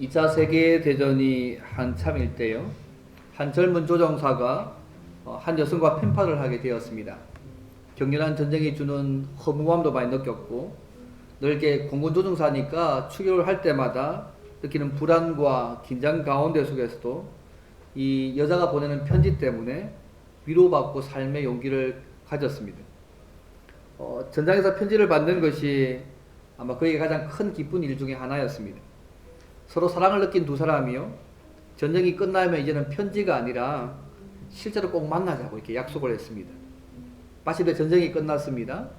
2차 세계대전이 한참일 때요. 한 젊은 조종사가 한 여성과 펜팔을 하게 되었습니다. 격렬한 전쟁이 주는 허무함도 많이 느꼈고, 넓게 공군 조종사니까 추격을 할 때마다 느끼는 불안과 긴장 가운데 속에서도 이 여자가 보내는 편지 때문에 위로받고 삶의 용기를 가졌습니다. 전장에서 편지를 받는 것이 아마 그에게 가장 큰 기쁜 일 중에 하나였습니다. 서로 사랑을 느낀 두 사람이요, 전쟁이 끝나면 이제는 편지가 아니라 실제로 꼭 만나자고 이렇게 약속을 했습니다. 마침내 전쟁이 끝났습니다.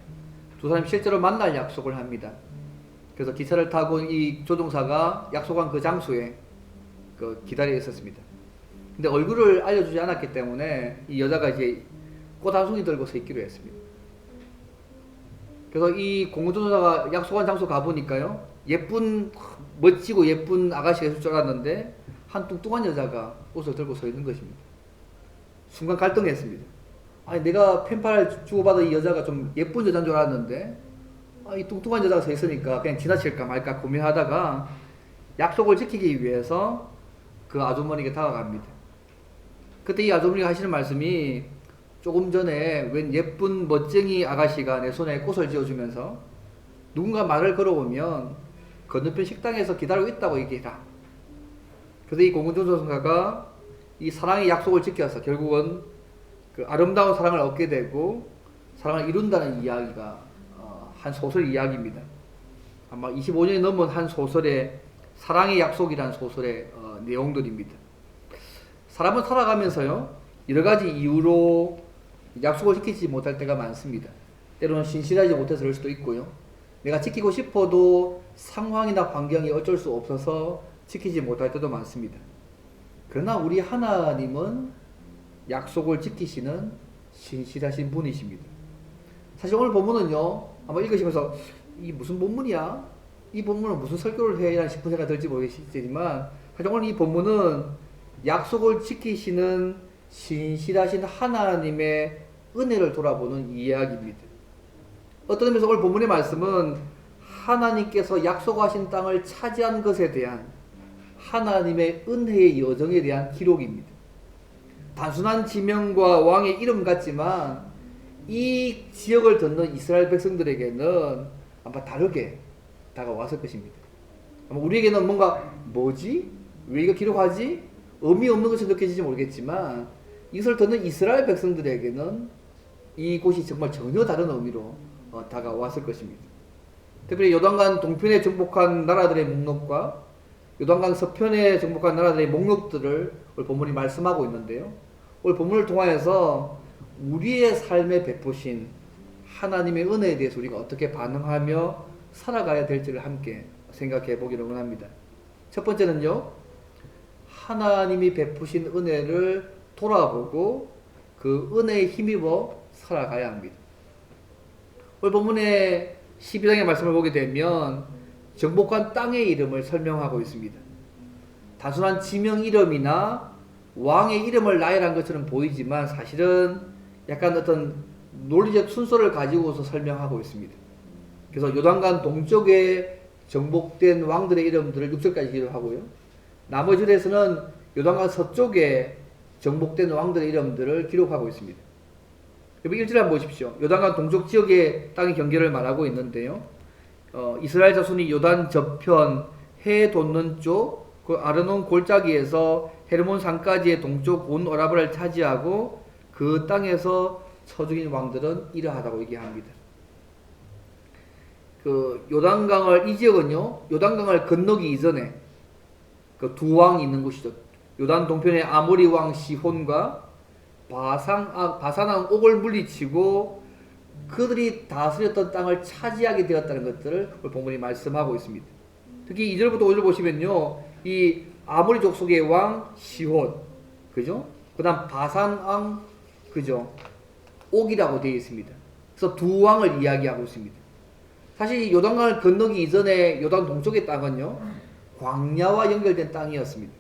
두 사람이 실제로 만날 약속을 합니다. 그래서 기차를 타고 이 조종사가 약속한 그 장소에 기다려 있었습니다. 근데 얼굴을 알려주지 않았기 때문에 이 여자가 이제 꽃 한 송이 들고 서 있기로 했습니다. 그래서 이 공군조종사가 약속한 장소 가보니까요, 멋지고 예쁜 아가씨가 있을 줄 알았는데 한 뚱뚱한 여자가 꽃을 들고 서 있는 것입니다. 순간 갈등했습니다. 아니, 내가 펜팔을 주고받은 이 여자가 좀 예쁜 여자인 줄 알았는데 이 뚱뚱한 여자가 서 있으니까 그냥 지나칠까 말까 고민하다가 약속을 지키기 위해서 그 아주머니에게 다가갑니다. 그때 이 아주머니가 하시는 말씀이, 조금 전에 웬 예쁜 멋쟁이 아가씨가 내 손에 꽃을 쥐어주면서 누군가 말을 걸어오면 건너편 식당에서 기다리고 있다고 얘기해라. 그래서 이 공군조종사가 이 사랑의 약속을 지켜서 결국은 그 아름다운 사랑을 얻게 되고 사랑을 이룬다는 이야기가 한 소설 이야기입니다. 아마 25년이 넘은 한 소설의 사랑의 약속이라는 소설의 내용들입니다. 사람은 살아가면서요, 여러 가지 이유로 약속을 지키지 못할 때가 많습니다. 때로는 신실하지 못해서 그럴 수도 있고요. 내가 지키고 싶어도 상황이나 환경이 어쩔 수 없어서 지키지 못할 때도 많습니다. 그러나 우리 하나님은 약속을 지키시는 신실하신 분이십니다. 사실 오늘 본문은요, 아마 읽으시면서 이 무슨 본문이야? 이 본문은 무슨 설교를 해야 싶은 생각이 들지 모르겠지만, 사실 오늘 이 본문은 약속을 지키시는 신실하신 하나님의 은혜를 돌아보는 이야기입니다. 어떤 의미에서 오늘 본문의 말씀은 하나님께서 약속하신 땅을 차지한 것에 대한 하나님의 은혜의 여정에 대한 기록입니다. 단순한 지명과 왕의 이름 같지만 이 지역을 듣는 이스라엘 백성들에게는 아마 다르게 다가왔을 것입니다. 아마 우리에게는 뭔가 뭐지? 왜 이거 기록하지? 의미 없는 것처럼 느껴질지 모르겠지만 이것을 듣는 이스라엘 백성들에게는 이곳이 정말 전혀 다른 의미로 다가왔을 것입니다. 특별히 요단강 동편에 정복한 나라들의 목록과 요단강 서편에 정복한 나라들의 목록들을 오늘 본문이 말씀하고 있는데요, 오늘 본문을 통하여서 우리의 삶에 베푸신 하나님의 은혜에 대해서 우리가 어떻게 반응하며 살아가야 될지를 함께 생각해 보기를 원합니다. 첫 번째는요, 하나님이 베푸신 은혜를 돌아보고 그 은혜에 힘입어 살아가야 합니다. 오늘 본문의 12장의 말씀을 보게 되면 정복한 땅의 이름을 설명하고 있습니다. 단순한 지명 이름이나 왕의 이름을 나열한 것처럼 보이지만 사실은 약간 어떤 논리적 순서를 가지고서 설명하고 있습니다. 그래서 요단강 동쪽에 정복된 왕들의 이름들을 6절까지 기록하고요, 나머지 절에서는 요단강 서쪽에 정복된 왕들의 이름들을 기록하고 있습니다. 여러분 1절 한번 보십시오. 요단강 동쪽 지역의 땅의 경계를 말하고 있는데요, 이스라엘 자손이 요단 저편 해 돋는 쪽 그 아르논 골짜기에서 헤르몬 산까지의 동쪽 온 오라브를 차지하고 그 땅에서 쳐 죽인 왕들은 이러하다고 얘기합니다. 이 지역은요, 요단강을 건너기 이전에 두 왕이 있는 곳이죠. 요단 동편의 아모리 왕 시혼과 바산 왕 옥을 물리치고 그들이 다스렸던 땅을 차지하게 되었다는 것들을 본문이 말씀하고 있습니다. 특히 2절부터 5절 보시면요, 이 아모리 족속의 왕 시혼, 그죠? 그 다음 바산 왕, 그죠? 옥이라고 되어 있습니다. 그래서 두 왕을 이야기하고 있습니다. 사실 요단강을 건너기 이전에 요단 동쪽의 땅은요, 광야와 연결된 땅이었습니다.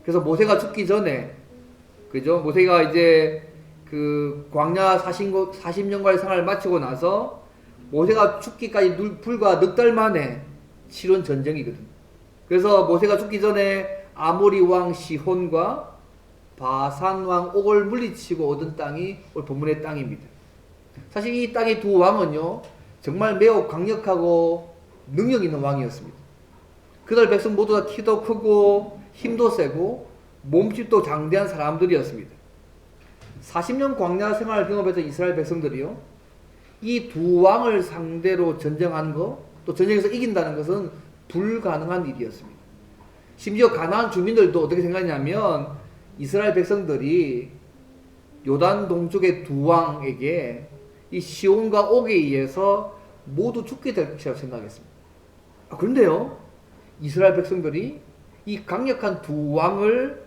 그래서 모세가 죽기 전에, 그죠? 모세가 이제 그 광야 40년간의 생활을 마치고 나서 모세가 죽기까지 불과 넉 달 만에 치른 전쟁이거든. 그래서 모세가 죽기 전에 아모리 왕 시혼과 바산 왕 옥을 물리치고 얻은 땅이 오늘 본문의 땅입니다. 사실 이 땅의 두 왕은요, 정말 매우 강력하고 능력 있는 왕이었습니다. 그들 백성 모두 다 키도 크고 힘도 세고 몸집도 장대한 사람들이었습니다. 40년 광야 생활을 경험했던 이스라엘 백성들이요, 이 두 왕을 상대로 전쟁하는 것, 또 전쟁에서 이긴다는 것은 불가능한 일이었습니다. 심지어 가나안 주민들도 어떻게 생각했냐면 이스라엘 백성들이 요단 동쪽의 두 왕에게 이 시온과 옥에 의해서 모두 죽게 될 것이라고 생각했습니다. 그런데요, 이스라엘 백성들이 이 강력한 두 왕을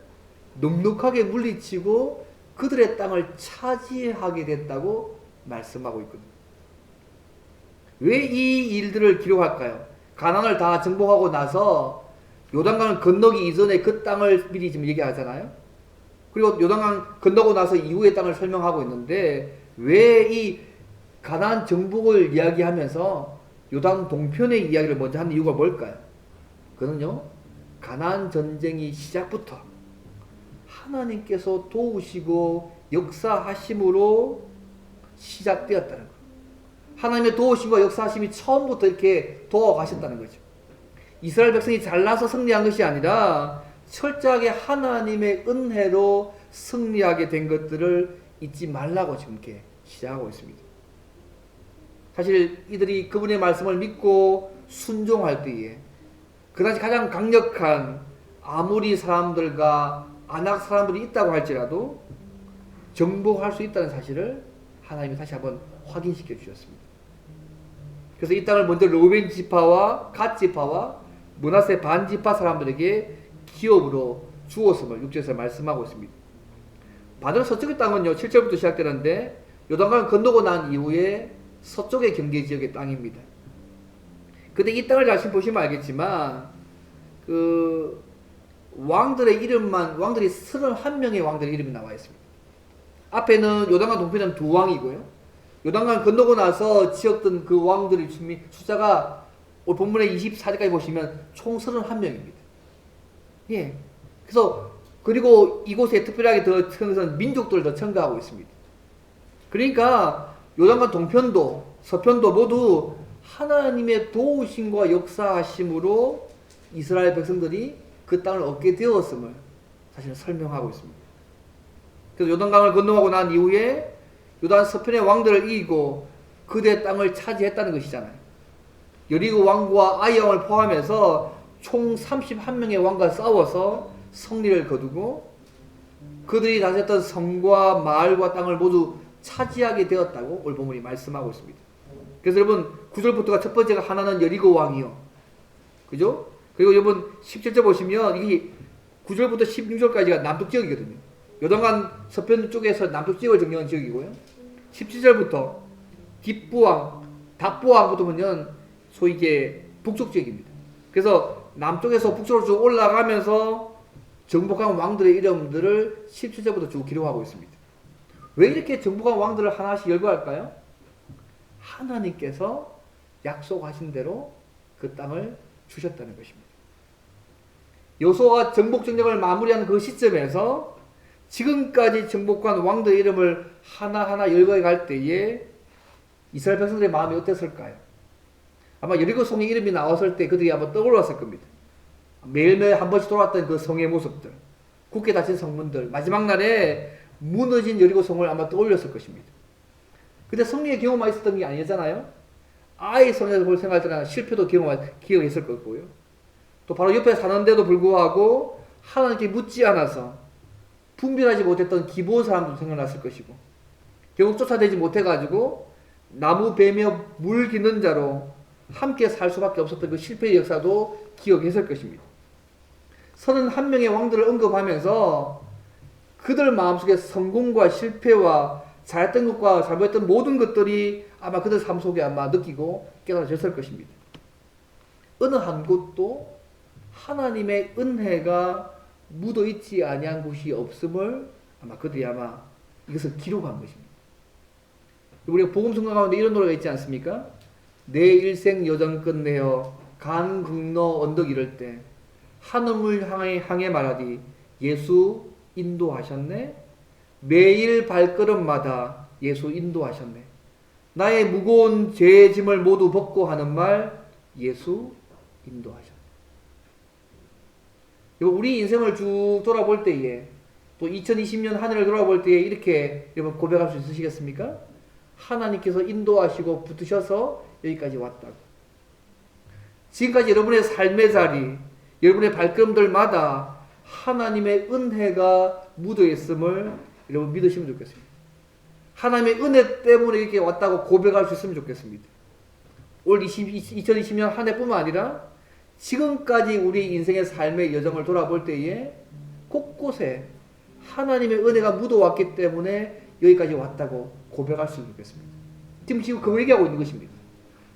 넉넉하게 물리치고 그들의 땅을 차지하게 됐다고 말씀하고 있거든요. 왜 이 일들을 기록할까요? 가나안을 다 정복하고 나서 요단강을 건너기 이전에 그 땅을 미리 지금 얘기하잖아요. 그리고 요단강 건너고 나서 이후의 땅을 설명하고 있는데 왜 이 가나안 정복을 이야기하면서 요단 동편의 이야기를 먼저 하는 이유가 뭘까요? 그거는요, 가나안 전쟁이 시작부터 하나님께서 도우시고 역사하심으로 시작되었다는 거예요. 하나님의 도우심과 역사하심이 처음부터 이렇게 도와가셨다는 거죠. 이스라엘 백성이 잘나서 승리한 것이 아니라 철저하게 하나님의 은혜로 승리하게 된 것들을 잊지 말라고 지금 이렇게 시작하고 있습니다. 사실 이들이 그분의 말씀을 믿고 순종할 때에 그 당시 가장 강력한 아모리 사람들과 아낙 사람들이 있다고 할지라도 정복할 수 있다는 사실을 하나님이 다시 한번 확인시켜 주셨습니다. 그래서 이 땅을 먼저 르우벤 지파와 갓 지파와 므낫세 반 지파 사람들에게 기업으로 주었음을 6절에서 말씀하고 있습니다. 반대로 서쪽의 땅은요, 7절부터 시작되는데 요단강을 건너고 난 이후에 서쪽의 경계지역의 땅입니다. 근데 이 땅을 잘 보시면 알겠지만 그 왕들의 이름만, 왕들이 31명의 왕들의 이름이 나와 있습니다. 앞에는 요단강 동편은 두 왕이고요, 요단강 건너고 나서 지었던 그 왕들의 숫자가 오늘 본문의 24절까지 보시면 총 31명입니다. 예. 그래서 그리고 이곳에 특별하게 더 특별한 것은 민족들을 더 첨가하고 있습니다. 그러니까 요단강 동편도 서편도 모두 하나님의 도우심과 역사하심으로 이스라엘 백성들이 그 땅을 얻게 되었음을 사실 설명하고 있습니다. 그래서 요단강을 건너가고 난 이후에 요단 서편의 왕들을 이기고 그들의 땅을 차지했다는 것이잖아요. 여리고 왕과 아이 왕을 포함해서 총 31명의 왕과 싸워서 승리를 거두고 그들이 다스렸던 성과 마을과 땅을 모두 차지하게 되었다고 오늘 본문이 말씀하고 있습니다. 그래서 여러분 9절부터가 첫 번째가 하나는 여리고 왕이요, 그죠? 그리고 여러분 17절 보시면 이게 9절부터 16절까지가 남쪽 지역이거든요. 요단강 서편 쪽에서 남쪽 지역을 정리한 지역이고요, 17절부터 뒷부왕, 답부왕부터 보면 소위 이게 북쪽 지역입니다. 그래서 남쪽에서 북쪽으로 쭉 올라가면서 정복한 왕들의 이름들을 17절부터 쭉 기록하고 있습니다. 왜 이렇게 정복한 왕들을 하나씩 열거할까요? 하나님께서 약속하신 대로 그 땅을 주셨다는 것입니다. 여호수아가 정복 전쟁을 마무리하는 그 시점에서 지금까지 정복한 왕들의 이름을 하나하나 열거해 갈 때에 이스라엘 백성들의 마음이 어땠을까요? 아마 여리고 성의 이름이 나왔을 때 그들이 아마 떠올랐을 겁니다. 매일매일 한 번씩 돌아왔던 그 성의 모습들, 굳게 닫힌 성문들, 마지막 날에 무너진 여리고 성을 아마 떠올렸을 것입니다. 근데 승리의 경험만 있었던 게 아니잖아요. 아이 성에서 볼 생각할 때는 실패도 기억했을 거고요. 또 바로 옆에 사는데도 불구하고 하나님께 묻지 않아서 분별하지 못했던 기본 사람도 생각났을 것이고, 결국 쫓아내지 못해가지고 나무 베며 물 기는 자로 함께 살 수밖에 없었던 그 실패의 역사도 기억했을 것입니다. 31명의 왕들을 언급하면서 그들 마음속에 성공과 실패와 잘했던 것과 잘못했던 모든 것들이 아마 그들 삶 속에 아마 느끼고 깨달아졌을 것입니다. 어느 한 곳도 하나님의 은혜가 묻어있지 아니한 곳이 없음을 아마 그들이 아마 이것을 기록한 것입니다. 우리가 복음성경 가운데 이런 노래가 있지 않습니까? 내 일생 여정 끝내어 간 극로 언덕 이를 때 하늘을 향해 말하디 예수 인도하셨네. 매일 발걸음마다 예수 인도하셨네. 나의 무거운 죄의 짐을 모두 벗고 하는 말 예수 인도하셨네. 우리 인생을 쭉 돌아볼 때에 또 2020년 한 해를 돌아볼 때에 이렇게 여러분 고백할 수 있으시겠습니까? 하나님께서 인도하시고 붙으셔서 여기까지 왔다고. 지금까지 여러분의 삶의 자리, 여러분의 발걸음들마다 하나님의 은혜가 묻어 있음을 여러분 믿으시면 좋겠습니다. 하나님의 은혜 때문에 이렇게 왔다고 고백할 수 있으면 좋겠습니다. 올 2020년 한 해뿐만 아니라 지금까지 우리 인생의 삶의 여정을 돌아볼 때에 곳곳에 하나님의 은혜가 묻어왔기 때문에 여기까지 왔다고 고백할 수 있겠습니다. 지금 그거 얘기하고 있는 것입니다.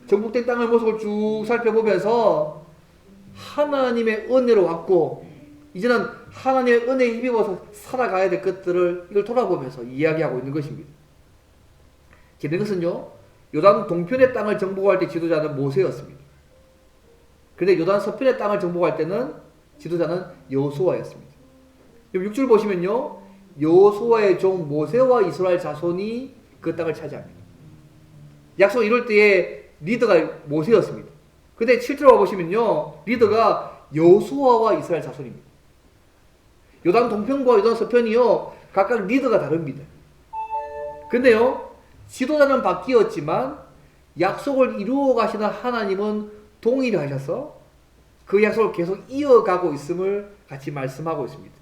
정복된 땅의 모습을 쭉 살펴보면서 하나님의 은혜로 왔고 이제는 하나님의 은혜에 힘입어서 살아가야 될 것들을 이걸 돌아보면서 이야기하고 있는 것입니다. 이것은요, 요단 동편의 땅을 정복할 때 지도자는 모세였습니다. 그런데 요단 서편의 땅을 정복할 때는 지도자는 여호수아였습니다. 6절 보시면요, 여호수아의 종 모세와 이스라엘 자손이 그 땅을 차지합니다. 약속 이룰 때에 리더가 모세였습니다. 근데 7절 보시면요, 리더가 여호수아와 이스라엘 자손입니다. 요단 동편과 요단 서편이요, 각각 리더가 다릅니다. 근데요, 지도자는 바뀌었지만 약속을 이루어 가시는 하나님은 동일하셔서 그 약속을 계속 이어가고 있음을 같이 말씀하고 있습니다.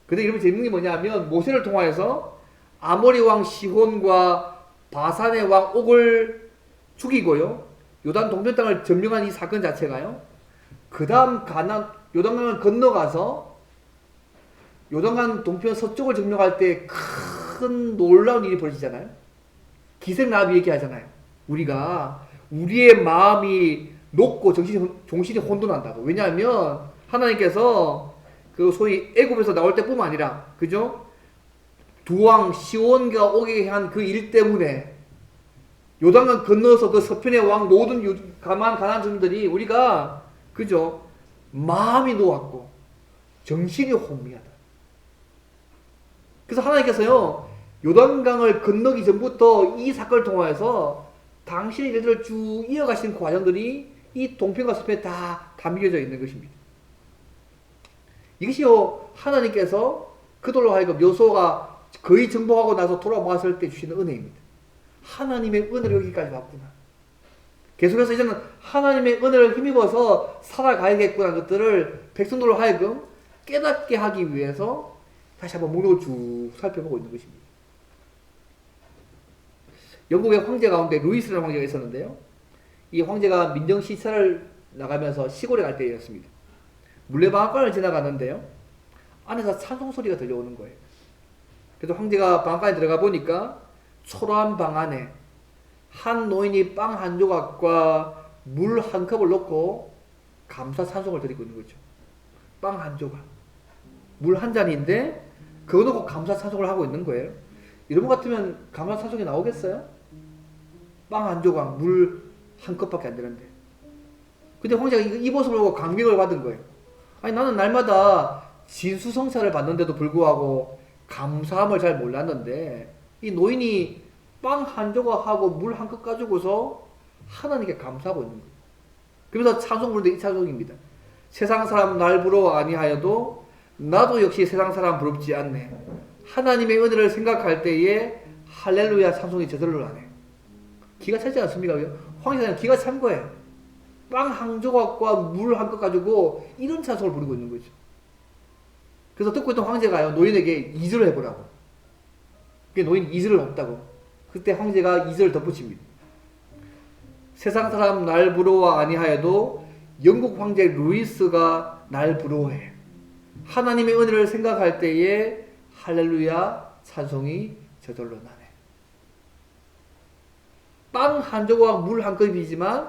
근데 여러분 재밌는 게 뭐냐면 모세를 통하여서 아모리 왕 시혼과 바산의 왕 옥을 죽이고요, 요단 동편 땅을 점령한 이 사건 자체가요, 그 다음 요단강을 건너가서 요단강 동편 서쪽을 점령할 때 큰 놀라운 일이 벌어지잖아요. 기생나비 얘기하잖아요. 우리가 우리의 마음이 높고 정신이 혼돈한다고. 왜냐하면 하나님께서 그 소위 애굽에서 나올 때뿐만 아니라, 그죠? 두 왕 시온과 오게 한 그 일 때문에 요단강 건너서 그 서편의 왕 모든 가나안 주민들이 우리가, 그죠? 마음이 놓았고 정신이 혼미하다. 그래서 하나님께서요, 요단강을 건너기 전부터 이 사건을 통하여서 당신의 일들을 쭉 이어가신 과정들이 이 동편과 서편에 다 담겨져 있는 것입니다. 이것이요, 하나님께서 그들로 하여금 여호수아가 거의 정복하고 나서 돌아왔을 때 주시는 은혜입니다. 하나님의 은혜로 여기까지 왔구나. 계속해서 이제는 하나님의 은혜를 힘입어서 살아가야겠구나 것들을 백성들로 하여금 깨닫게 하기 위해서 다시 한번 목록을 쭉 살펴보고 있는 것입니다. 영국의 황제 가운데 루이스라는 황제가 있었는데요, 이 황제가 민정 시찰을 나가면서 시골에 갈 때였습니다. 물레방앗간을 지나가는데요, 안에서 찬송 소리가 들려오는 거예요. 그래서 황제가 방앗간에 들어가 보니까 초라한 방 안에 한 노인이 빵 한 조각과 물 한 컵을 넣고 감사 찬송을 드리고 있는 거죠. 빵 한 조각, 물 한 잔인데 그거 넣고 감사 찬송을 하고 있는 거예요. 이런 것 같으면 감사 찬송이 나오겠어요? 빵 한 조각, 물 한 컵밖에 안 되는데. 근데 황제가 이 모습을 보고 감격을 받은 거예요. 아니, 나는 날마다 진수성찬을 받는데도 불구하고 감사함을 잘 몰랐는데 이 노인이 빵 한 조각하고 물 한 컵 가지고서 하나님께 감사하고 있는 거예요. 그래서 찬송 부르는데 이 찬송입니다. 세상 사람 날 부러워 아니하여도 나도 역시 세상 사람 부럽지 않네. 하나님의 은혜를 생각할 때에 할렐루야 찬송이 저절로 나네. 기가 차지 않습니까? 황제는 기가 찬 거예요. 빵 한 조각과 물 한 컵 가지고 이런 찬송을 부르고 있는 거죠. 그래서 듣고 있던 황제가요, 노인에게 이절을 해보라고. 그게 노인이 이절을 없다고. 그때 황제가 이절을 덧붙입니다. 세상 사람 날 부러워 아니하여도 영국 황제 루이스가 날 부러워해. 하나님의 은혜를 생각할 때에 할렐루야 찬송이 저절로 나네. 빵 한 조각 물 한 컵이지만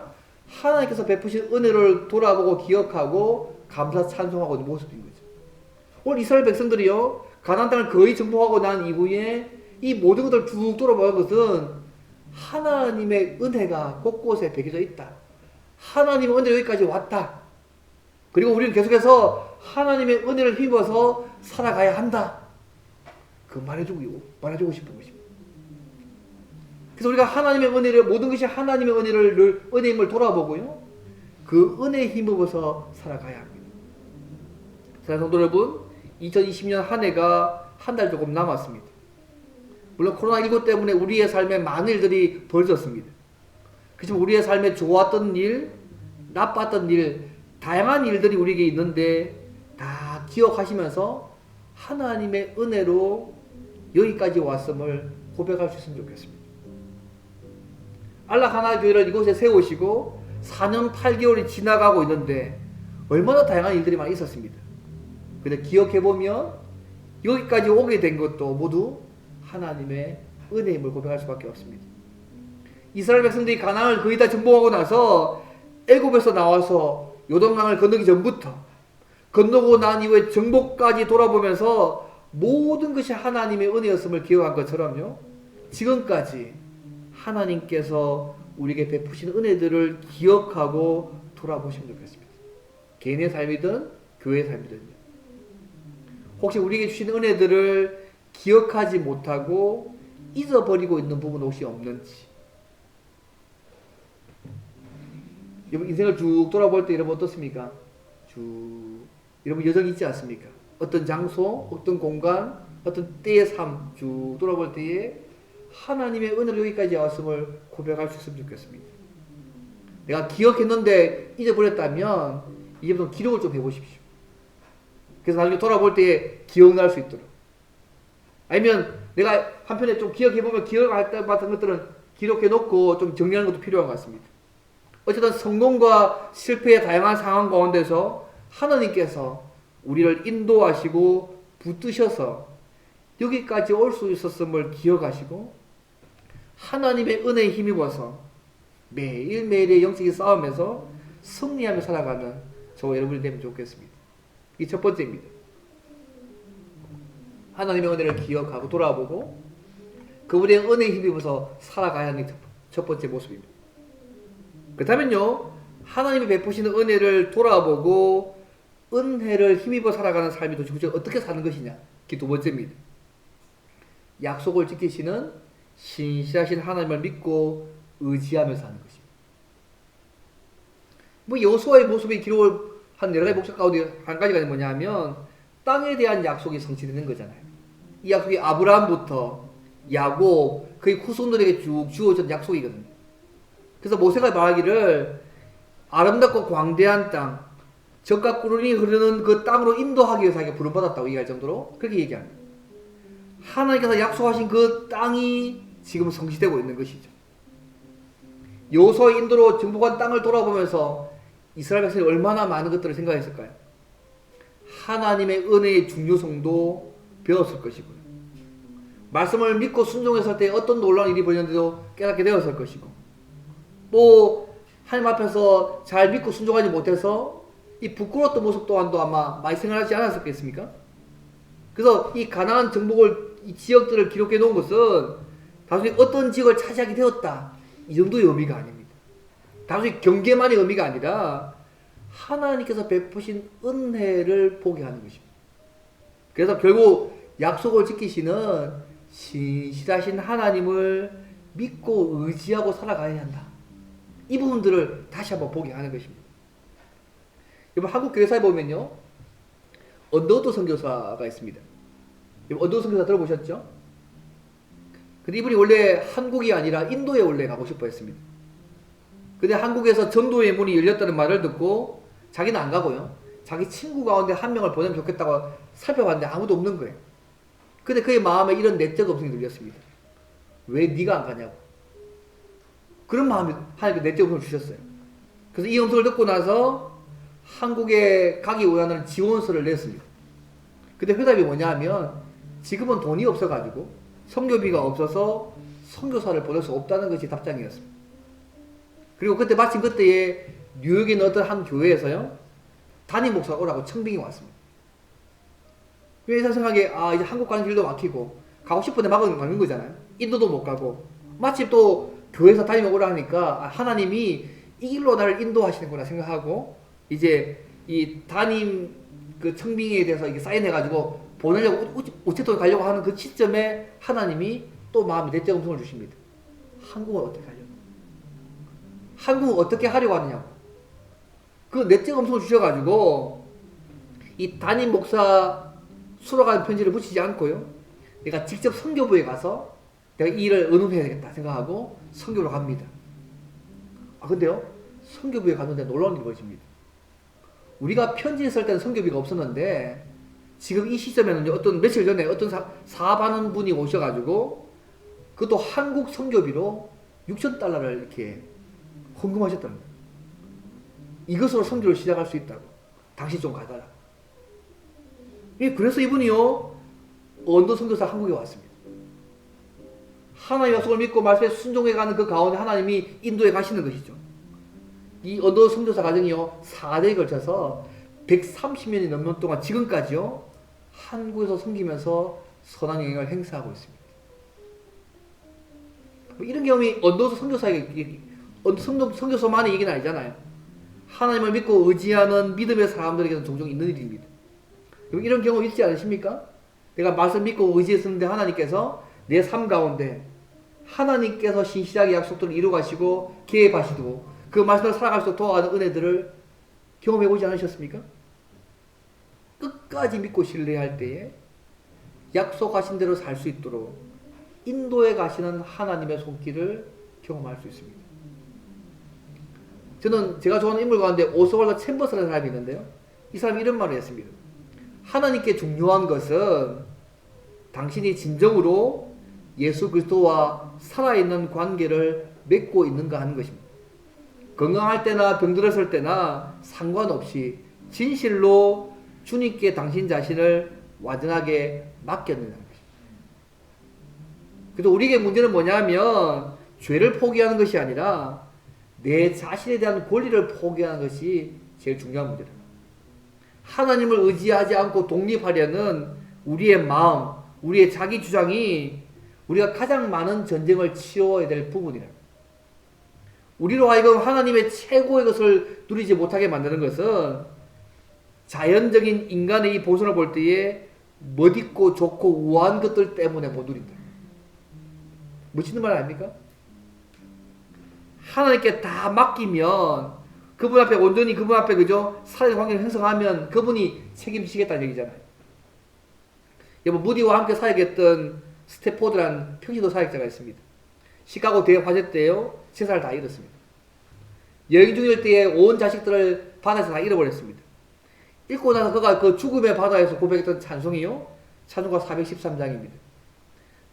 하나님께서 베푸신 은혜를 돌아보고 기억하고 감사 찬송하고 있는 모습인 거죠. 오늘 이스라엘 백성들이요, 가나안 땅을 거의 정복하고 난 이후에 이 모든 것을 쭉 돌아보는 것은 하나님의 은혜가 곳곳에 베겨져 있다. 하나님의 은혜가 여기까지 왔다. 그리고 우리는 계속해서 하나님의 은혜를 힘입어서 살아가야 한다. 그 말해주고 싶은 것입니다. 그래서 우리가 하나님의 은혜를, 모든 것이 하나님의 은혜임을 돌아보고요, 그 은혜에 힘입어서 살아가야 합니다. 사랑하는 성도 여러분, 2020년 한 해가 한 달 조금 남았습니다. 물론 코로나19 때문에 우리의 삶에 많은 일들이 벌어졌습니다. 그렇지만 우리의 삶에 좋았던 일, 나빴던 일, 다양한 일들이 우리에게 있는데 다 기억하시면서 하나님의 은혜로 여기까지 왔음을 고백할 수 있으면 좋겠습니다. 안락 하나교회를 이곳에 세우시고 4년 8개월이 지나가고 있는데 얼마나 다양한 일들이 많이 있었습니다. 근데 기억해보면 여기까지 오게 된 것도 모두 하나님의 은혜임을 고백할 수밖에 없습니다. 이스라엘 백성들이 가나안을 거의 다 정복하고 나서 애굽에서 나와서 요단강을 건너기 전부터 건너고 난 이후에 정복까지 돌아보면서 모든 것이 하나님의 은혜였음을 기억한 것처럼요, 지금까지 하나님께서 우리에게 베푸신 은혜들을 기억하고 돌아보시면 좋겠습니다. 개인의 삶이든 교회의 삶이든요. 혹시 우리에게 주신 은혜들을 기억하지 못하고 잊어버리고 있는 부분 혹시 없는지. 여러분 인생을 쭉 돌아볼 때 여러분 어떻습니까? 여러분 여정이 있지 않습니까? 어떤 장소, 어떤 공간, 어떤 때의 삶 쭉 돌아볼 때에 하나님의 은혜로 여기까지 왔음을 고백할 수 있으면 좋겠습니다. 내가 기억했는데 잊어버렸다면 이제부터 기록을 좀 해보십시오. 그래서 나중에 돌아볼 때에 기억날 수 있도록. 아니면 내가 한편에 좀 기억해보면 기억할 때 같은 것들은 기록해놓고 좀 정리하는 것도 필요한 것 같습니다. 어쨌든 성공과 실패의 다양한 상황 가운데서 하나님께서 우리를 인도하시고 붙드셔서 여기까지 올 수 있었음을 기억하시고 하나님의 은혜에 힘입어서 매일매일의 영적인 싸움에서 승리하며 살아가는 저와 여러분이 되면 좋겠습니다. 이게 첫 번째입니다. 하나님의 은혜를 기억하고 돌아보고 그분의 은혜에 힘입어서 살아가야 하는 게 첫 번째 모습입니다. 그렇다면요, 하나님이 베푸시는 은혜를 돌아보고 은혜를 힘입어 살아가는 삶이 도대체 어떻게 사는 것이냐, 그게 두 번째입니다. 약속을 지키시는 신실하신 하나님을 믿고 의지하며 사는 것입니다. 여호수아의 모습이 기록을 한 여러 가지 목적 가운데 한 가지가 뭐냐면 땅에 대한 약속이 성취되는 거잖아요. 이 약속이 아브라함부터 야곱 그의 후손들에게 쭉 주어진 약속이거든요. 그래서 모세가 말하기를 아름답고 광대한 땅, 젖과 꿀이 흐르는 그 땅으로 인도하기 위해서 자기가 부름받았다고 얘기할 정도로 그렇게 얘기합니다. 하나님께서 약속하신 그 땅이 지금 성취되고 있는 것이죠. 여호수아의 인도로 정복한 땅을 돌아보면서 이스라엘 백성이 얼마나 많은 것들을 생각했을까요? 하나님의 은혜의 중요성도 배웠을 것이고요. 말씀을 믿고 순종했을 때 어떤 놀라운 일이 벌어졌는지도 깨닫게 되었을 것이고, 또 하나님 앞에서 잘 믿고 순종하지 못해서 이 부끄러웠던 모습 또한도 아마 많이 생각하지 않았었겠습니까? 그래서 이 가나안 정복을, 이 지역들을 기록해 놓은 것은 단순히 어떤 지역을 차지하게 되었다 이 정도의 의미가 아닙니다. 단순히 경계만의 의미가 아니라 하나님께서 베푸신 은혜를 보게 하는 것입니다. 그래서 결국 약속을 지키시는 신실하신 하나님을 믿고 의지하고 살아가야 한다. 이 부분들을 다시 한번 보게 하는 것입니다. 여러분 한국 교회사에 보면요, 언더우드 선교사가 있습니다. 여러분 언더우드 선교사 들어보셨죠? 근데 이분이 원래 한국이 아니라 인도에 원래 가고 싶어 했습니다. 근데 한국에서 전도의 문이 열렸다는 말을 듣고 자기는 안 가고요, 자기 친구 가운데 한 명을 보내면 좋겠다고 살펴봤는데 아무도 없는 거예요. 근데 그의 마음에 이런 내적 음성이 들렸습니다. 왜 네가 안 가냐고. 그런 마음이 하나님께 내적 음성을 주셨어요. 그래서 이 음성을 듣고 나서 한국에 가기 원하는 지원서를 냈습니다. 근데 회답이 뭐냐면 지금은 돈이 없어가지고 선교비가 없어서 선교사를 보낼 수 없다는 것이 답장이었습니다. 그리고 그때 마침 그때에 뉴욕에 있는 어떤 한 교회에서요, 담임 목사가 오라고 청빙이 왔습니다. 그래서 생각에 이제 한국 가는 길도 막히고 가고 싶은데 막는 거잖아요. 인도도 못 가고 마침 또 교회에서 담임 오라 하니까 하나님이 이 길로 나를 인도하시는구나 생각하고 이제 이 담임 그 청빙에 대해서 이게 사인해가지고 보내려고 우체통에 가려고 하는 그 시점에 하나님이 또 마음에 넷째 음성을 주십니다. 한국을 어떻게 하려고? 한국을 어떻게 하려고 하느냐고. 그 넷째 음성을 주셔가지고 이 담임 목사 수록한 편지를 붙이지 않고요. 내가 직접 선교부에 가서 내가 이 일을 의논해야 되겠다 생각하고 선교로 갑니다. 아 근데요, 선교부에 갔는데 놀라운 일이 벌어집니다. 우리가 편지 쓸 때는 선교비가 없었는데 지금 이 시점에는 어떤 며칠 전에 어떤 사업하는 분이 오셔가지고 그것도 한국 선교비로 6,000달러를 이렇게 헌금하셨다는 거예요. 이것으로 선교를 시작할 수 있다고. 당신 좀 가달라. 그래서 이분이요, 언더 선교사 한국에 왔습니다. 하나님의 약속을 믿고 말씀에 순종해가는 그 가운데 하나님이 인도에 가시는 것이죠. 이 언더 선교사 과정이요, 4대에 걸쳐서 130년이 넘는 동안 지금까지요, 한국에서 섬기면서 선한 영향을 행사하고 있습니다. 이런 경험이 언더 선교사에게, 선교사만의 얘기는 아니잖아요. 하나님을 믿고 의지하는 믿음의 사람들에게는 종종 있는 일입니다. 이런 경험 있지 않으십니까? 내가 말씀 믿고 의지했었는데 하나님께서 내 삶 가운데 하나님께서 신실하게 약속들을 이루가시고 계획하시고 그 말씀을 살아갈 수 있도록 도와가는 은혜들을 경험해 보지 않으셨습니까? 끝까지 믿고 신뢰할 때에 약속하신 대로 살 수 있도록 인도에 가시는 하나님의 손길을 경험할 수 있습니다. 저는 제가 좋아하는 인물 가운데 오스왈드 챔버스라는 사람이 있는데요. 이 사람이 이런 말을 했습니다. 하나님께 중요한 것은 당신이 진정으로 예수 그리스도와 살아있는 관계를 맺고 있는가 하는 것입니다. 건강할 때나 병들었을 때나 상관없이 진실로 주님께 당신 자신을 완전하게 맡겼느냐는 것입니다. 그래서 우리에게 문제는 뭐냐면 죄를 포기하는 것이 아니라 내 자신에 대한 권리를 포기하는 것이 제일 중요한 문제다. 하나님을 의지하지 않고 독립하려는 우리의 마음, 우리의 자기 주장이 우리가 가장 많은 전쟁을 치러야 될 부분이라. 우리로 하여금 하나님의 최고의 것을 누리지 못하게 만드는 것은 자연적인 인간의 이 보선을 볼 때에 멋있고 좋고 우아한 것들 때문에 못 누린다. 멋있는 말 아닙니까? 하나님께 다 맡기면 그분 앞에 온전히 그분 앞에 그죠? 살아있는 관계를 형성하면 그분이 책임지시겠다는 얘기잖아요. 여러분 무디와 함께 사역했던 스태포드라는 평신도 사역자가 있습니다. 시카고 대학 화재 때요 재산을 다 잃었습니다. 여행 중일 때에 온 자식들을 바다에서 다 잃어버렸습니다. 잃고 나서 그가 그 죽음의 바다에서 고백했던 찬송이요 찬송가 413장입니다.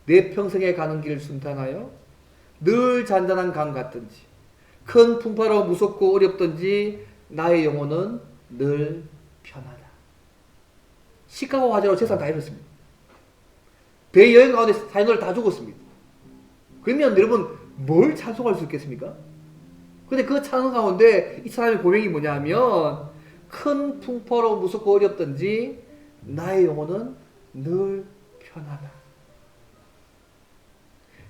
내 평생에 가는 길을 순탄하여 늘 잔잔한 강 같든지 큰 풍파로 무섭고 어렵든지 나의 영혼은 늘 편하다. 시카고 화재로 재산 다 잃었습니다. 배 여행 가운데 자녀들 다 죽었습니다. 그러면 여러분 뭘 찬송할 수 있겠습니까? 근데 그 찬송 가운데 이 사람의 고백이 뭐냐 하면 큰 풍파로 무섭고 어렵든지 나의 영혼은 늘 편하다.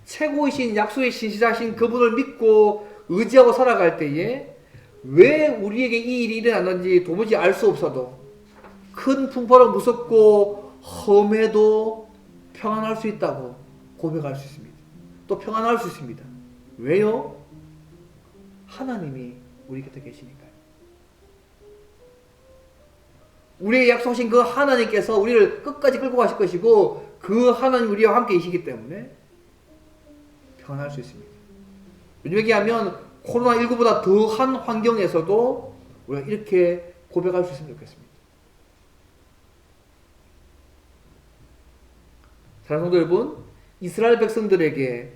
최고이신 약속의 신실하신 그분을 믿고 의지하고 살아갈 때에 왜 우리에게 이 일이 일어났는지 도무지 알 수 없어도 큰 풍파로 무섭고 험해도 평안할 수 있다고 고백할 수 있습니다. 또 평안할 수 있습니다. 왜요? 하나님이 우리 곁에 계시니까요. 우리에게 약속하신 그 하나님께서 우리를 끝까지 끌고 가실 것이고 그 하나님 우리와 함께 계시기 때문에 평안할 수 있습니다. 요즘 얘기하면 코로나19보다 더한 환경에서도 우리가 이렇게 고백할 수 있으면 좋겠습니다. 사랑하는 성도 여러분, 이스라엘 백성들에게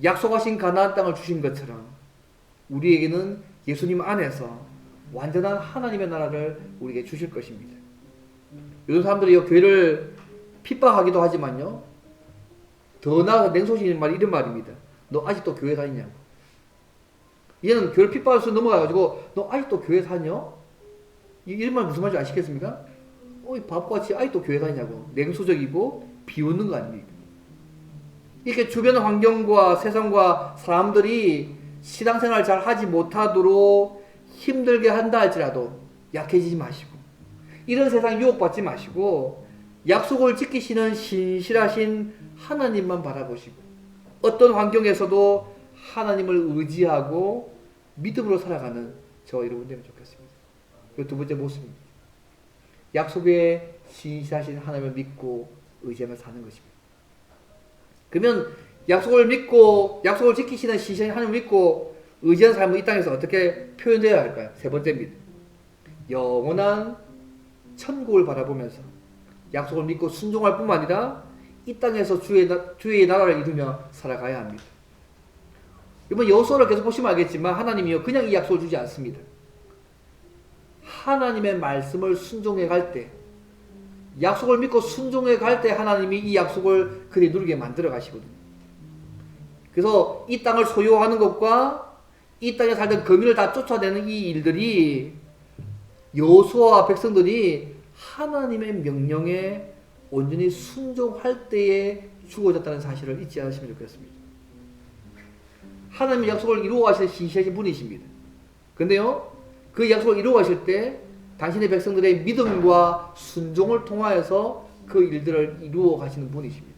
약속하신 가나안 땅을 주신 것처럼 우리에게는 예수님 안에서 완전한 하나님의 나라를 우리에게 주실 것입니다. 요즘 사람들이 교회를 핍박하기도 하지만요, 더 나아가 냉소적인 말이 이런 말입니다. 너 아직도 교회 다니냐고. 얘는 교회를 핍박할 수 넘어가가지고 너 아직도 교회 다녀? 이런 말 무슨 말인지 아시겠습니까? 이 바보같이 아직도 교회 다니냐고. 냉소적이고 비웃는 거 아닙니까? 이렇게 주변 환경과 세상과 사람들이 신앙생활을 잘 하지 못하도록 힘들게 한다 할지라도 약해지지 마시고 이런 세상 유혹받지 마시고 약속을 지키시는 신실하신 하나님만 바라보시고 어떤 환경에서도 하나님을 의지하고 믿음으로 살아가는 저와 여러분 되면 좋겠습니다. 그 두 번째 모습입니다. 약속에 신실하신 하나님을 믿고 의지하며 사는 것입니다. 그러면 약속을 믿고 약속을 지키시는 신실하신 하나님을 믿고 의지하는 삶은 이 땅에서 어떻게 표현되어야 할까요? 세 번째입니다. 영원한 천국을 바라보면서 약속을 믿고 순종할 뿐만 아니라 이 땅에서 주의 나라를 이루며 살아가야 합니다. 이번 여호수아를 계속 보시면 알겠지만 하나님이요 그냥 이 약속을 주지 않습니다. 하나님의 말씀을 순종해 갈 때, 약속을 믿고 순종해 갈 때 하나님이 이 약속을 그들이 누리게 만들어 가시거든요. 그래서 이 땅을 소유하는 것과 이 땅에 살던 거민을 다 쫓아내는 이 일들이 여호수아와 백성들이 하나님의 명령에 온전히 순종할 때에 주어졌다는 사실을 잊지 않으시면 좋겠습니다. 하나님의 약속을 이루어 가시는 신실하신 분이십니다. 근데요, 그 약속을 이루어 가실 때 당신의 백성들의 믿음과 순종을 통하여서 그 일들을 이루어 가시는 분이십니다.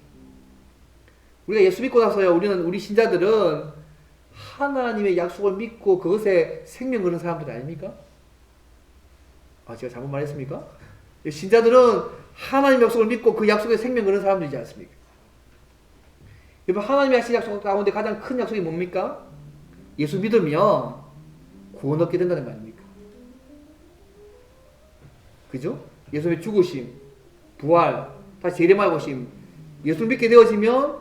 우리가 예수 믿고 나서요, 우리 신자들은 하나님의 약속을 믿고 그것에 생명 거는 사람들 아닙니까? 제가 잘못 말했습니까? 신자들은 하나님의 약속을 믿고 그 약속에 생명 거는 사람들이지 않습니까? 여러분, 하나님이 하신 약속 가운데 가장 큰 약속이 뭡니까? 예수 믿으면 구원 얻게 된다는 거 아닙니까? 그죠? 예수의 죽으심, 부활, 다시 재림하고 오심, 예수를 믿게 되어지면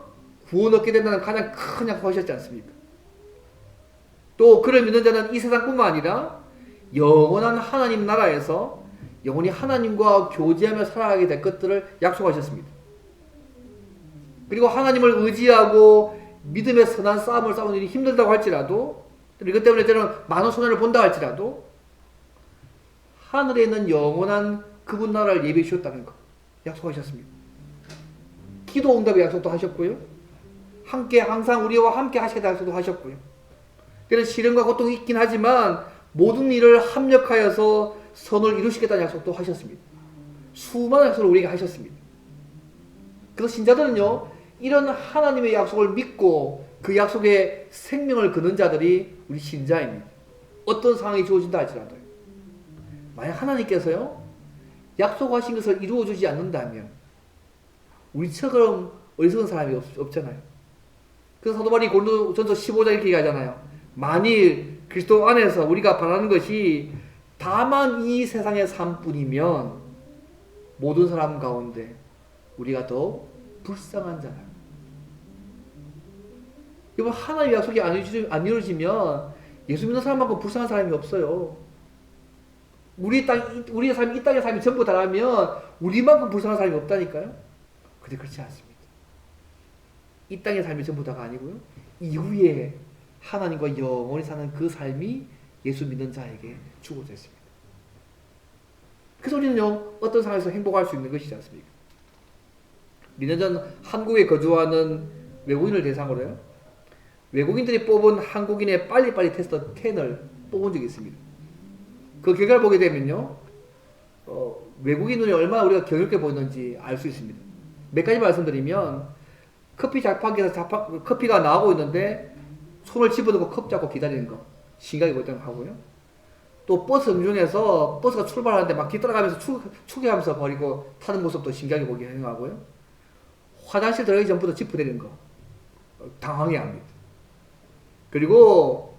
구원 얻게 된다는 가장 큰 약속하셨지 않습니까? 또 그를 믿는 자는 이 세상뿐만 아니라 영원한 하나님 나라에서 영원히 하나님과 교제하며 살아가게 될 것들을 약속하셨습니다. 그리고 하나님을 의지하고 믿음의 선한 싸움을 싸우는 일이 힘들다고 할지라도, 이것 때문에 저는 많은 손해를 본다 할지라도 하늘에 있는 영원한 그분 나라를 예비해 주셨다는 것 약속하셨습니다. 기도 응답의 약속도 하셨고요, 함께 항상 우리와 함께 하시겠다는 약속도 하셨고요. 그래서 시련과 고통이 있긴 하지만 모든 일을 합력하여서 선을 이루시겠다는 약속도 하셨습니다. 수많은 약속을 우리에게 하셨습니다. 그래서 신자들은요, 이런 하나님의 약속을 믿고 그 약속에 생명을 거는 자들이 우리 신자입니다. 어떤 상황이 주어진다 할지라도요. 만약 하나님께서요, 약속하신 것을 이루어주지 않는다면 우리처럼 어리석은 사람이 없잖아요. 그래서 사도 바울이 고린도전서 15장 이렇게 얘기하잖아요. 만일 그리스도 안에서 우리가 바라는 것이 다만 이 세상의 삶뿐이면 모든 사람 가운데 우리가 더 불쌍한 자라. 여러분, 하나님의 약속이 안 이루어지면 예수 믿는 사람만큼 불쌍한 사람이 없어요. 우리의 삶이 이 땅의 삶이 전부 다라면 우리만큼 불쌍한 사람이 없다니까요. 근데 그렇지 않습니다. 이 땅의 삶이 전부 다가 아니고요, 이후에 하나님과 영원히 사는 그 삶이 예수 믿는 자에게 주어져 있습니다. 그래서 우리는요, 어떤 상황에서 행복할 수 있는 것이지 않습니까? 몇 년 전 한국에 거주하는 외국인을 대상으로요, 외국인들이 뽑은 한국인의 빨리빨리 테스트 10을 뽑은 적이 있습니다. 그 결과를 보게 되면요, 외국인 눈이 얼마나 우리가 경이롭게 보이는지 알 수 있습니다. 몇 가지 말씀드리면, 커피 자판기에서 커피가 나오고 있는데 손을 집어넣고 컵 잡고 기다리는 거 신기하게 보였다고 하고요. 또 버스 중에서 버스가 출발하는데 막 뒤따라가면서 추격하면서 버리고 타는 모습도 신기하게 보게 하고요. 화장실 들어가기 전부터 지푸대는 거 당황해 합니다. 그리고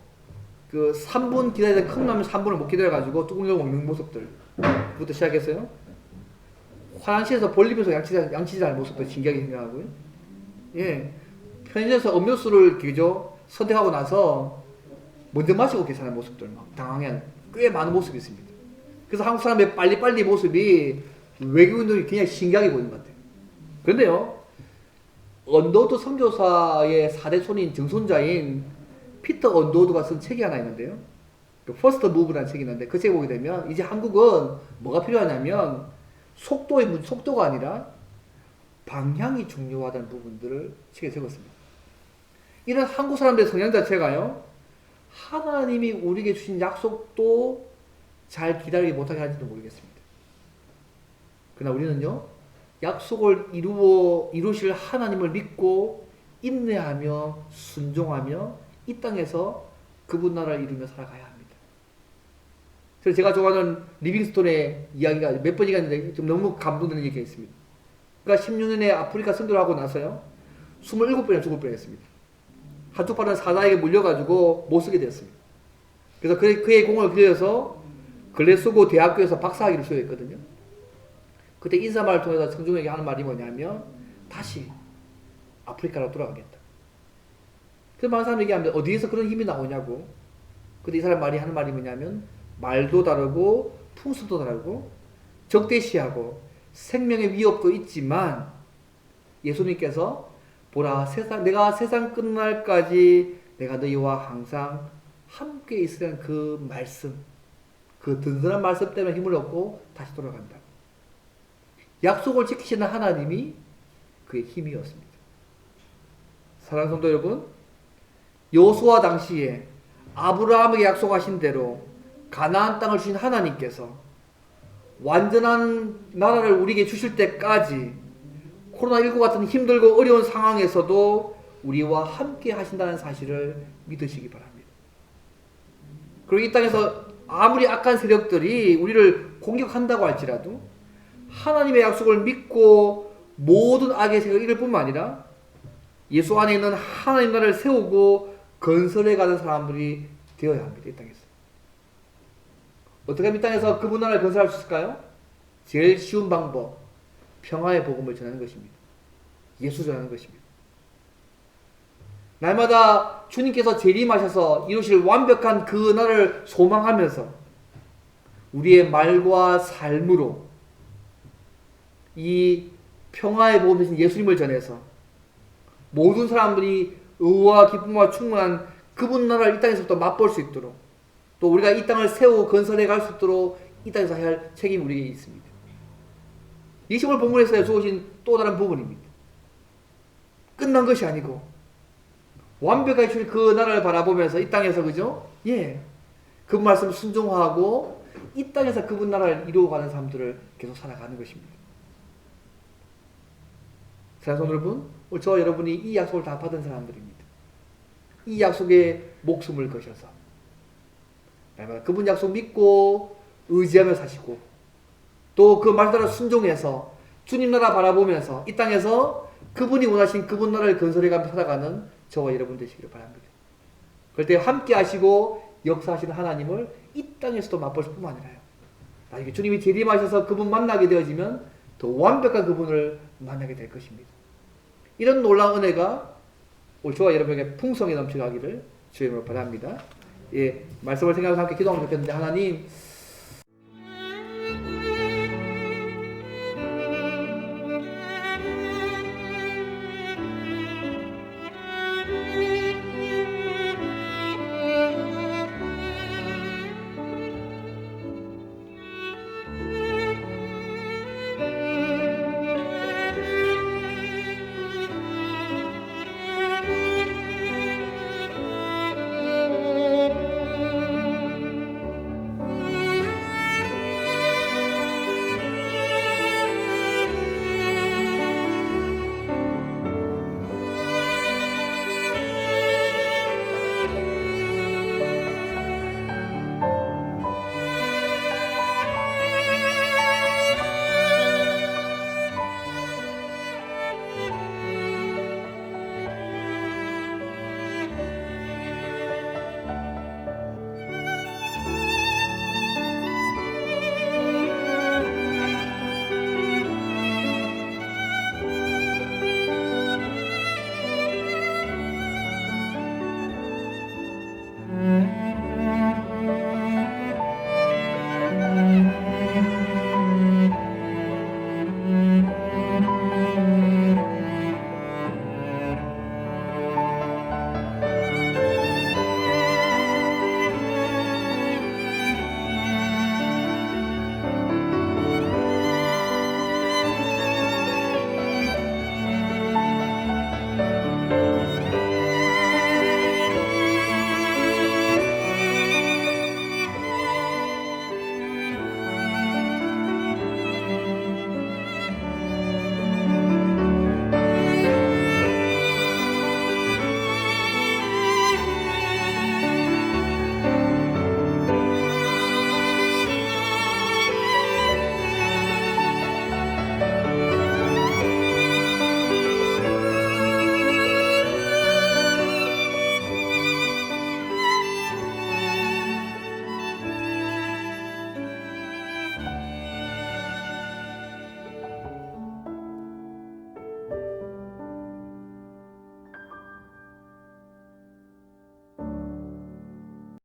그 3분 기다리던 컵라면 3분을 못 기다려가지고 뚜껑을 먹는 모습들부터 시작했어요. 화장실에서 볼리면서 양치질하는 모습도 신기하게 생각하고요. 예, 편의점에서 음료수를 선택하고 나서 먼저 마시고 계산하는 모습들 막 당황해하는 꽤 많은 모습이 있습니다. 그래서 한국 사람의 빨리빨리 모습이 외국인들이 굉장히 신기하게 보이는 것 같아요. 그런데요, 언더우드 선교사의 4대 손인 정손자인 피터 언더우드가 쓴 책이 하나 있는데요, 퍼스트 무브라는 책이 있는데 그 책 보게 되면 이제 한국은 뭐가 필요하냐면 속도가 아니라 방향이 중요하다는 부분들을 책에 적었습니다. 이런 한국 사람들의 성향 자체가요, 하나님이 우리에게 주신 약속도 잘 기다리지 못하게 하는지도 모르겠습니다. 그러나 우리는요, 약속을 이루실 하나님을 믿고 인내하며 순종하며 이 땅에서 그분 나라를 이루며 살아가야 합니다. 그래서 제가 좋아하는 리빙스톤의 이야기가 몇 번이가 있는데 좀 너무 감동되는 얘기가 있습니다. 그러니까 16년에 아프리카 선교를 하고 나서요, 27번이나 죽을 뻔했습니다. 한쪽 팔은 사자에게 물려가지고 못 쓰게 되었습니다. 그래서 그의 공을 빌려서 글래스고 대학교에서 박사학위를 수여했거든요. 그때 인사말을 통해서 청중에게 하는 말이 뭐냐면 다시 아프리카로 돌아가겠다. 그래서 많은 사람들이 얘기합니다. 어디에서 그런 힘이 나오냐고. 근데 이 사람 하는 말이 뭐냐면 말도 다르고 풍습도 다르고 적대시하고 생명의 위협도 있지만 예수님께서 보라 내가 세상 끝날까지 내가 너희와 항상 함께 있으라는 그 말씀, 그 든든한 말씀 때문에 힘을 얻고 다시 돌아간다. 약속을 지키시는 하나님이 그의 힘이었습니다. 사랑하는 성도 여러분, 여호수아 당시에 아브라함에게 약속하신 대로 가나안 땅을 주신 하나님께서 완전한 나라를 우리에게 주실 때까지 코로나19 같은 힘들고 어려운 상황에서도 우리와 함께 하신다는 사실을 믿으시기 바랍니다. 그리고 이 땅에서 아무리 악한 세력들이 우리를 공격한다고 할지라도 하나님의 약속을 믿고 모든 악의 세력을 이길 뿐만 아니라 예수 안에 있는 하나님 나라를 세우고 건설해가는 사람들이 되어야 합니다. 이 땅에서. 어떻게 하면 이 땅에서 그분 나라를 건설할 수 있을까요? 제일 쉬운 방법, 평화의 복음을 전하는 것입니다. 예수 전하는 것입니다. 날마다 주님께서 재림하셔서 이루실 완벽한 그 나라를 소망하면서 우리의 말과 삶으로 이 평화의 복음 되신 예수님을 전해서 모든 사람들이 의와 기쁨과 충만한 그분 나라를 이 땅에서부터 맛볼 수 있도록 또 우리가 이 땅을 세우고 건설해 갈 수 있도록 이 땅에서 해야 할 책임이 우리에게 있습니다. 20월 본문에서 주어진 또 다른 부분입니다. 끝난 것이 아니고 완벽하게 주신 그 나라를 바라보면서 이 땅에서 그죠? 예. 그 말씀을 순종하고 이 땅에서 그분 나라를 이루어가는 사람들을 계속 살아가는 것입니다. 사랑하는 여러분, 저와 여러분이 이 약속을 다 받은 사람들입니다. 이 약속에 목숨을 거셔서 날마다 그분 약속 믿고 의지하며 사시고 또 그 말 따라 순종해서 주님 나라 바라보면서 이 땅에서 그분이 원하신 그분 나라를 건설해가며 살아가는 저와 여러분 되시기를 바랍니다. 그럴 때 함께 하시고 역사하시는 하나님을 이 땅에서도 맛볼 뿐만 아니라요. 나중에 주님이 재림하셔서 그분 만나게 되어지면 더 완벽한 그분을 만나게 될 것입니다. 이런 놀라운 은혜가 우리 저와 여러분에게 풍성히 넘쳐가기를 주님으로 바랍니다. 예, 말씀을 생각하면서 함께 기도하면 좋겠는데 하나님